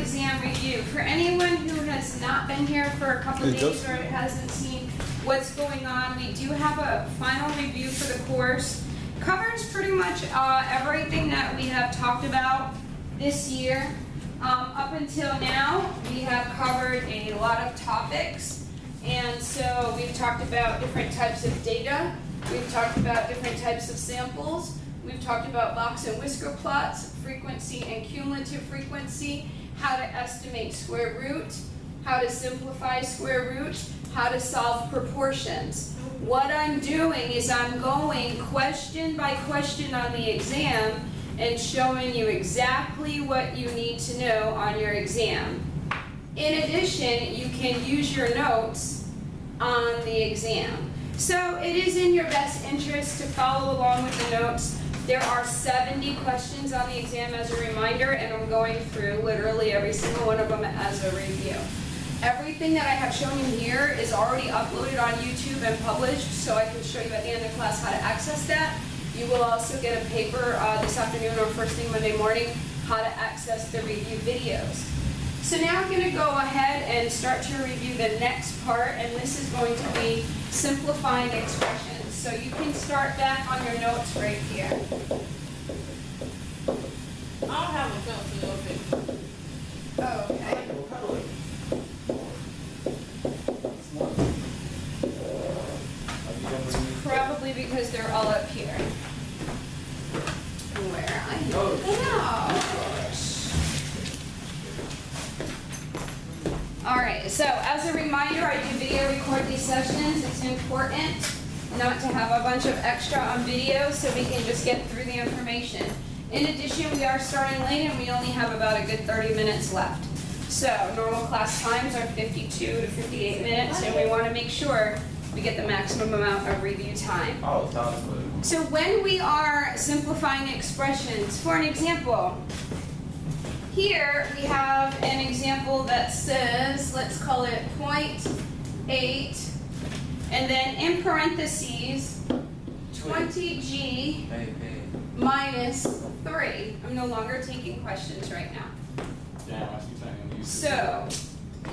exam review. For anyone who has not been here for a couple of days or hasn't seen what's going on, we do have a final review for the course. Covers pretty much everything that we have talked about this year. Up until now, we have covered a lot of topics, and so we've talked about different types of data, we've talked about different types of samples, we've talked about box and whisker plots, frequency and cumulative frequency, how to estimate square root, how to simplify square root, how to solve proportions. What I'm doing is I'm going question by question on the exam and showing you exactly what you need to know on your exam. In addition, you can use your notes on the exam. So it is in your best interest to follow along with the notes. There are 70 questions on the exam as a reminder, and I'm going through literally every single one of them as a review. Everything that I have shown you here is already uploaded on YouTube and published, so I can show you at the end of class how to access that. You will also get a paper this afternoon or first thing Monday morning, how to access the review videos. So now I'm going to go ahead and start to review the next part, and this is going to be simplifying expressions. So you can start back on your notes right here. I'll have a pencil open. Oh, okay. Probably because they're all up here. Where I know. Alright, so as a reminder, I do video record these sessions. It's important not to have a bunch of extra on video so we can just get through the information. In addition, we are starting late and we only have about a good 30 minutes left. So normal class times are 52 to 58 minutes, and we want to make sure we get the maximum amount of review time. Oh, sounds good. So when we are simplifying expressions, for an example, here we have an example that says, let's call it 0.8, and then in parentheses, 20g minus 3. I'm no longer taking questions right now. Yeah, I see something. So,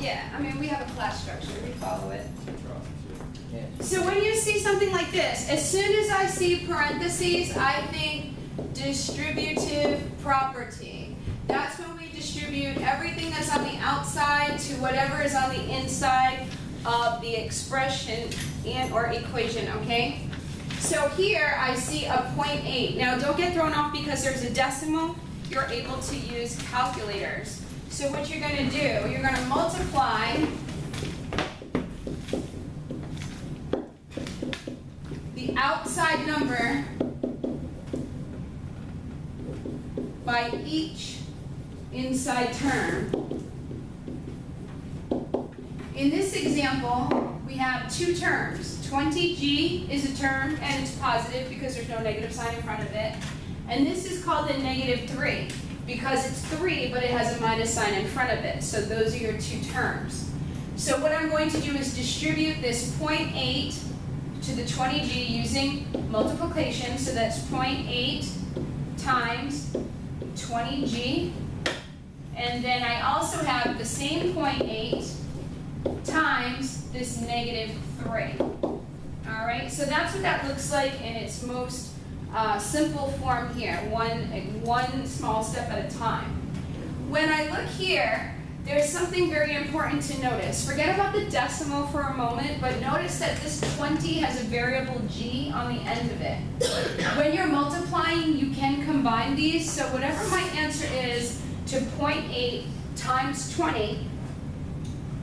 yeah, I mean, we have a class structure, we follow it. So when you see something like this, as soon as I see parentheses, I think distributive property. That's when we distribute everything that's on the outside to whatever is on the inside of the expression and or equation, okay? So here I see a 0.8. Now don't get thrown off because there's a decimal. You're able to use calculators. So what you're going to do, you're going to multiply the outside number by each inside term. In this example, we have two terms. 20g is a term, and it's positive because there's no negative sign in front of it. And this is called a negative 3 because it's 3, but it has a minus sign in front of it. So those are your two terms. So what I'm going to do is distribute this 0.8 to the 20g using multiplication. So that's 0.8 times 20g. And then I also have the same 0.8 times this negative 3. All right, so that's what that looks like in its most simple form here, one small step at a time. When I look here, there's something very important to notice. Forget about the decimal for a moment, but notice that this 20 has a variable g on the end of it. When you're multiplying, you can combine these, so whatever my answer is to 0.8 times 20,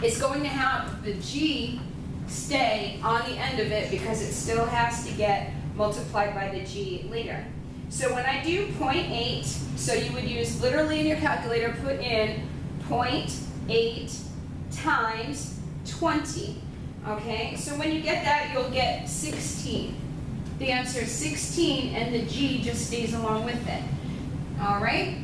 it's going to have the g stay on the end of it because it still has to get multiplied by the g later. So when I do 0.8, so you would use literally in your calculator, put in 0.8 times 20. Okay, so when you get that, you'll get 16. The answer is 16, and the g just stays along with it. All right?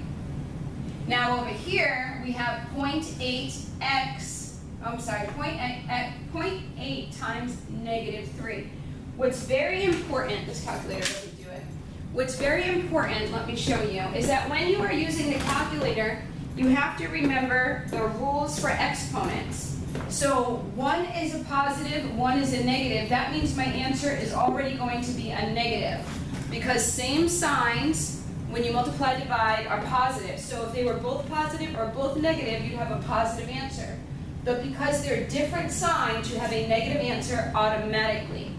Now over here, we have 0.8x, I'm sorry, 0.8 times negative 3. What's very important, this calculator doesn't do it. What's very important, let me show you, is that when you are using the calculator, you have to remember the rules for exponents. So 1 is a positive, 1 is a negative. That means my answer is already going to be a negative, because same signs, when you multiply and divide, are positive. So if they were both positive or both negative, you'd have a positive answer. But because they're different signs, you have a negative answer automatically.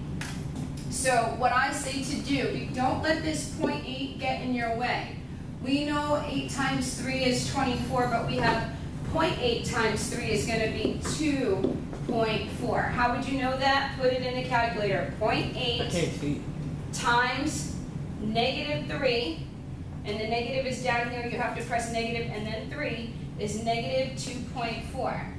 So what I say to do, don't let this 0.8 get in your way. We know 8 times 3 is 24, but we have 0.8 times 3 is going to be 2.4. How would you know that? Put it in the calculator. 0.8 times negative 3, and the negative is down here. You have to press negative and then 3, is negative 2.4.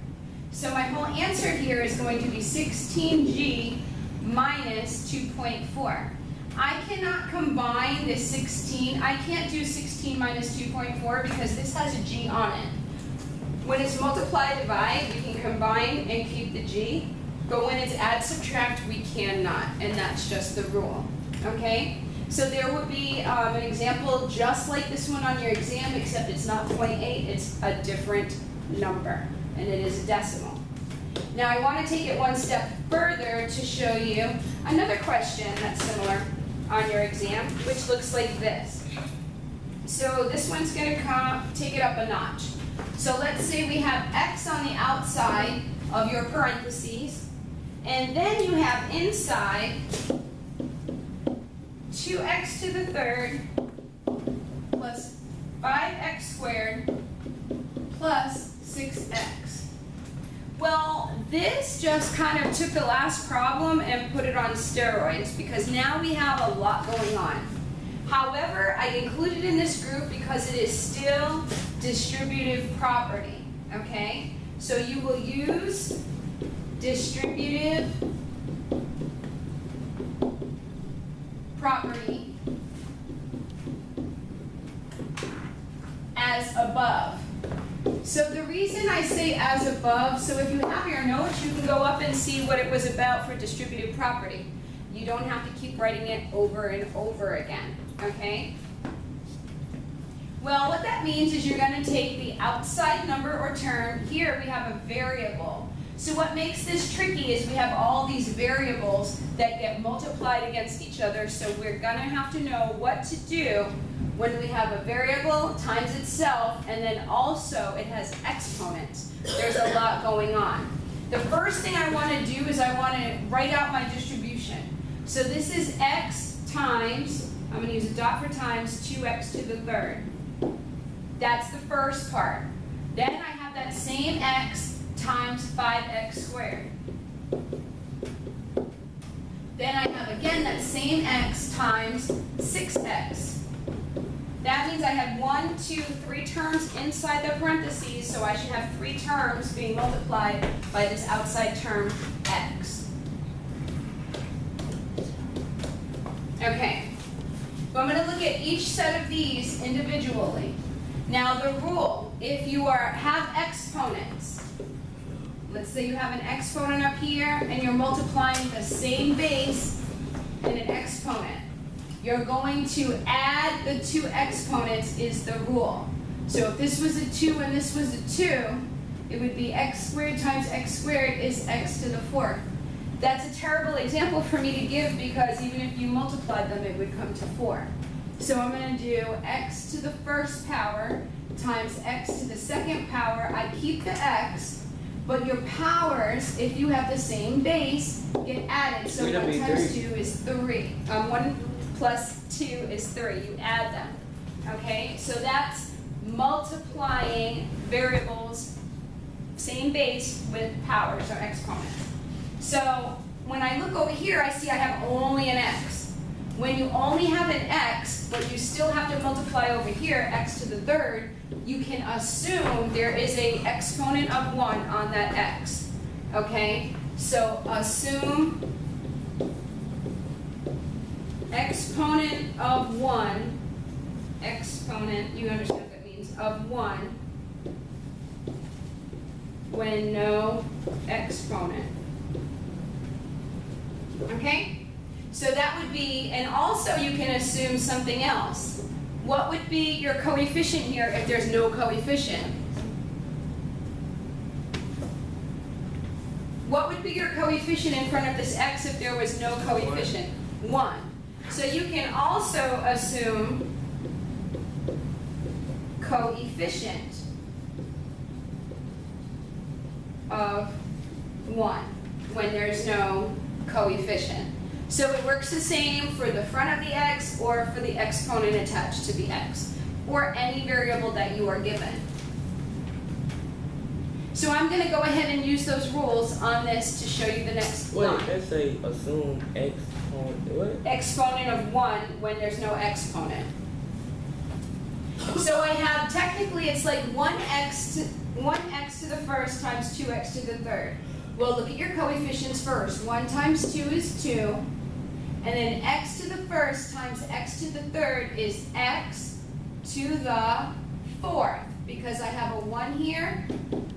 So my whole answer here is going to be 16g minus 2.4. I cannot combine this 16. I can't do 16 minus 2.4 because this has a g on it. When it's multiply, divide, we can combine and keep the g, but when it's add, subtract, we cannot, and that's just the rule, okay? So there would be an example just like this one on your exam, except it's not 0.8, it's a different number, and it is a decimal. Now I want to take it one step further to show you another question that's similar on your exam, which looks like this. So this one's going to take it up a notch. So let's say we have x on the outside of your parentheses, and then you have inside 2x to the third plus 5x squared plus 6x. Well, this just kind of took the last problem and put it on steroids because now we have a lot going on. However, I included it in this group because it is still distributive property, okay? So you will use distributive property as above. So the reason I say as above, so if you have your notes, you can go up and see what it was about for distributive property. You don't have to keep writing it over and over again, okay? Well, what that means is you're going to take the outside number or term. Here we have a variable. So what makes this tricky is we have all these variables that get multiplied against each other, so we're going to have to know what to do when we have a variable times itself, and then also it has exponents. There's a lot going on. The first thing I want to do is I want to write out my distribution. So this is x times, I'm going to use a dot for times, 2x to the third. That's the first part. Then I have that same x times 5x squared. Then I have again that same x times 6x. That means I have 1, 2, 3 terms inside the parentheses, so I should have 3 terms being multiplied by this outside term x. Okay, so I'm going to look at each set of these individually. Now the rule, if you have exponents, let's say you have an exponent up here and you're multiplying the same base in an exponent, you're going to add the 2 exponents is the rule. So if this was a 2 and this was a 2, it would be x squared times x squared is x to the 4th. That's a terrible example for me to give because even if you multiplied them, it would come to 4. So I'm going to do x to the first power times x to the second power. I keep the x, but your powers, if you have the same base, get added. So 1 times 2 is 3. 1 plus 2 is 3. You add them. Okay? So that's multiplying variables, same base, with powers or exponents. So when I look over here, I see I have only an x. When you only have an x, but you still have to multiply over here, x to the third, you can assume there is an exponent of 1 on that x. Okay? So assume exponent of 1, exponent, you understand what that means, of 1, when no exponent. Okay? So that would be, and also you can assume something else. What would be your coefficient here if there's no coefficient? What would be your coefficient in front of this x if there was no coefficient? 1. So you can also assume coefficient of 1 when there's no coefficient. So it works the same for the front of the x or for the exponent attached to the x, or any variable that you are given. So I'm going to go ahead and use those rules on this to show you the next Wait, line. let's say assume x on what? Exponent of 1 when there's no exponent. So I have, technically it's like 1x to the first times 2x to the third. Well, look at your coefficients first. 1 times 2 is 2. And then x to the first times x to the third is x to the fourth. Because I have a 1 here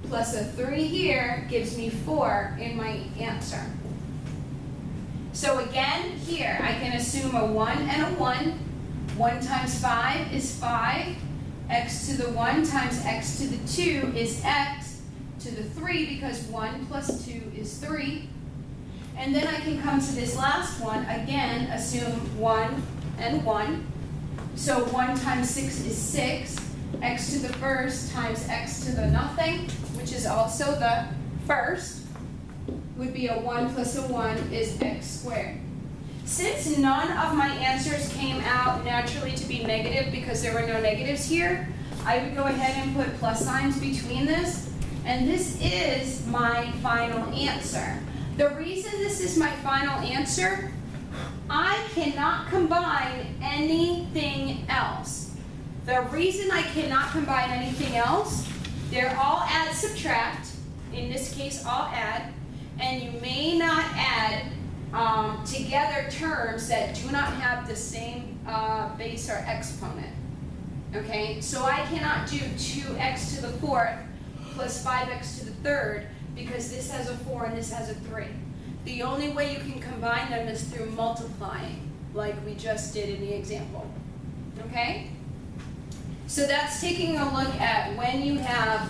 plus a 3 here gives me 4 in my answer. So again, here I can assume a 1 and a 1. 1 times 5 is 5. X to the 1 times x to the 2 is x to the 3 because 1 plus 2 is 3. And then I can come to this last one, again, assume 1 and 1. So 1 times 6 is 6. X to the first times x to the nothing, which is also the first, would be a 1 plus a 1 is x squared. Since none of my answers came out naturally to be negative because there were no negatives here, I would go ahead and put plus signs between this, and this is my final answer. The reason this is my final answer, I cannot combine anything else. The reason I cannot combine anything else, they're all add, subtract, in this case all add, and you may not add together terms that do not have the same base or exponent. Okay, so I cannot do 2x to the fourth plus 5x to the third because this has a 4 and this has a 3. The only way you can combine them is through multiplying, like we just did in the example. Okay? So that's taking a look at when you have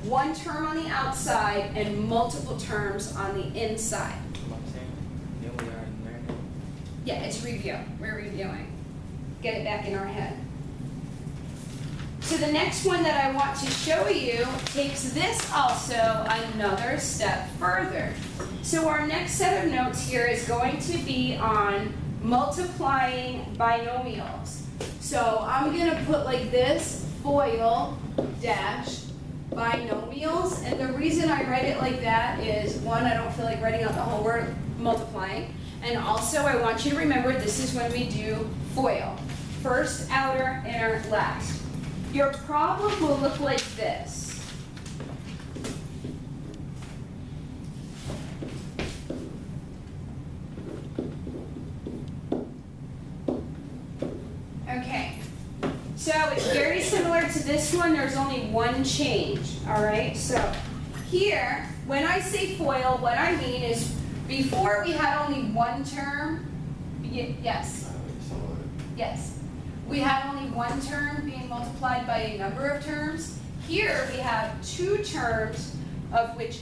one term on the outside and multiple terms on the inside. Yeah, it's review. We're reviewing. Get it back in our head. So the next one that I want to show you takes this also another step further. So our next set of notes here is going to be on multiplying binomials. So I'm going to put like this, FOIL dash binomials. And the reason I write it like that is, one, I don't feel like writing out the whole word multiplying. And also I want you to remember this is when we do FOIL. First, outer, inner, last. Your problem will look like this. Okay, so it's very similar to this one. There's only one change, all right? So here, when I say FOIL, what I mean is before we had only one term. Yes. Yes. We had only one term being multiplied by a number of terms. Here we have two terms of which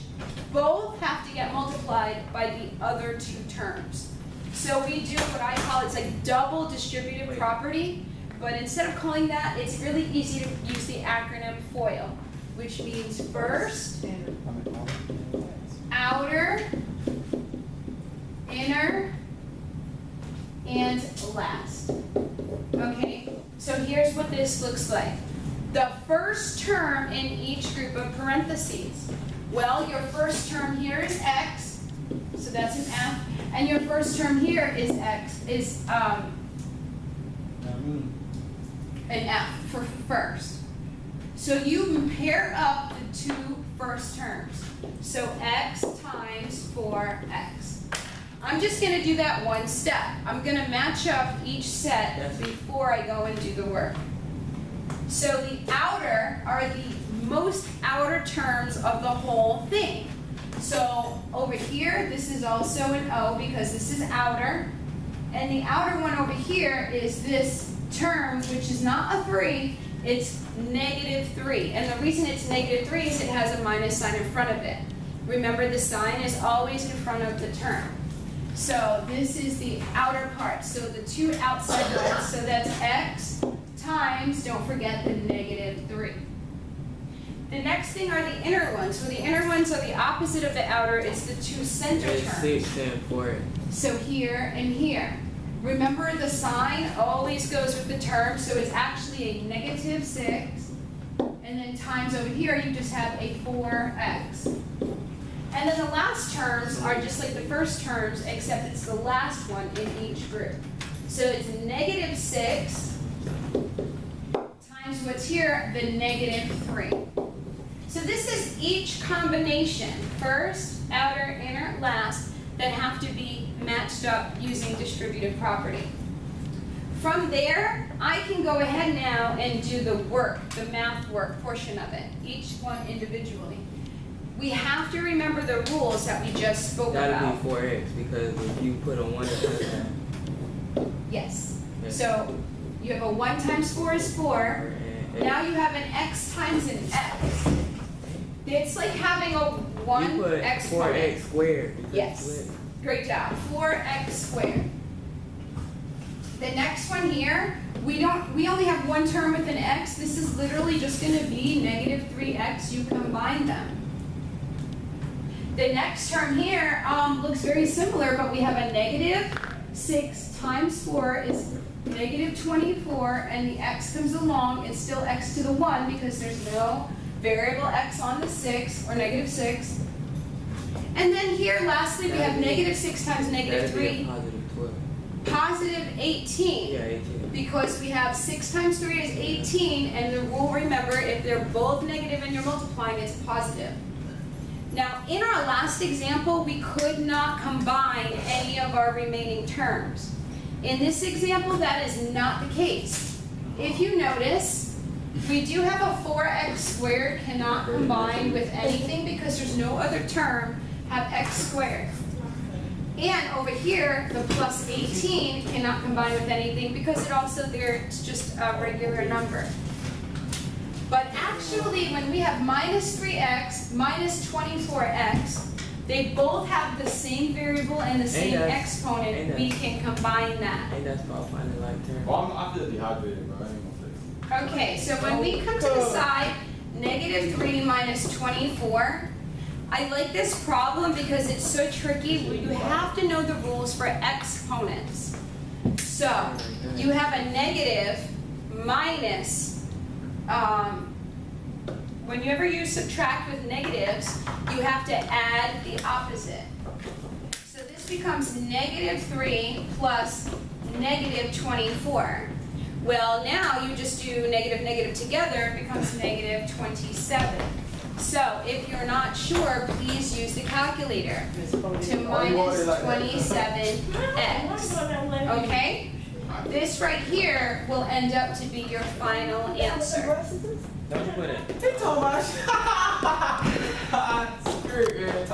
both have to get multiplied by the other two terms. So we do what I call, it's like double distributive property, but instead of calling that, it's really easy to use the acronym FOIL, which means first, outer, inner, and last. Okay, so here's what this looks like. The first term in each group of parentheses. Well, your first term here is x, so that's an F, and your first term here is x, is an F for first. So you pair up the two first terms. So x times 4x. I'm just going to do that one step. I'm going to match up each set before I go and do the work. So the outer are the most outer terms of the whole thing. So over here, this is also an O because this is outer. And the outer one over here is this term, which is not a 3, it's -3. And the reason it's -3 is it has a minus sign in front of it. Remember, the sign is always in front of the term. So this is the outer part, so the two outside parts, so that's x times, don't forget, the -3. The next thing are the inner ones. So the inner ones are the opposite of the outer, it's the two center It's terms. 6 and 4. So here and here. Remember, the sign always goes with the term, so it's actually a -6. And then times over here, you just have a 4x. And then the last terms are just like the first terms, except it's the last one in each group. So it's -6 times what's here, the -3. So this is each combination, first, outer, inner, last, that have to be matched up using distributive property. From there, I can go ahead now and do the work, the math work portion of it, each one individually. We have to remember the rules that we just spoke That'll about. be 4x because if you put a 1 in front of that. Yes. Yes. So you have a 1 times 4 is 4. and Now you have an x times an x. It's like having a you 1 put exponent. 4x squared. Because Yes. it's Great job. 4x squared. The next one here, we only have one term with an x. This is literally just going to be -3x. You combine them. The next term here looks very similar, but we have a -6 times 4 is -24, and the x comes along. It's still x to the 1 because there's no variable x on the 6 or -6. And then here, lastly, we have -6 times that'll be a -3, positive 12. positive 18. Yeah, 18. Because we have 6 times 3 is 18, and the rule, remember, if they're both negative and you're multiplying, it's positive. Now, in our last example, we could not combine any of our remaining terms. In this example, that is not the case. If you notice, we do have a 4x squared cannot combine with anything because there's no other term have x squared. And over here, the plus 18 cannot combine with anything because it also it's just a regular number. But actually, when we have -3x, -24x, they both have the same variable and the same that's- exponent. and We that's- can combine that. And that's about finding like term. Well, I feel dehydrated, bro. I ain't gonna fix Okay, so when we come to the side, -3 minus 24, I like this problem because it's so tricky. You have to know the rules for exponents. So, you have a negative minus, whenever you subtract with negatives, you have to add the opposite. So this becomes -3 plus -24. Well, now you just do negative, negative together, it becomes -27. So if you're not sure, please use the calculator to minus 27x. Okay? This right here will end up to be your final answer. Don't you put it? He told my Screw it, man.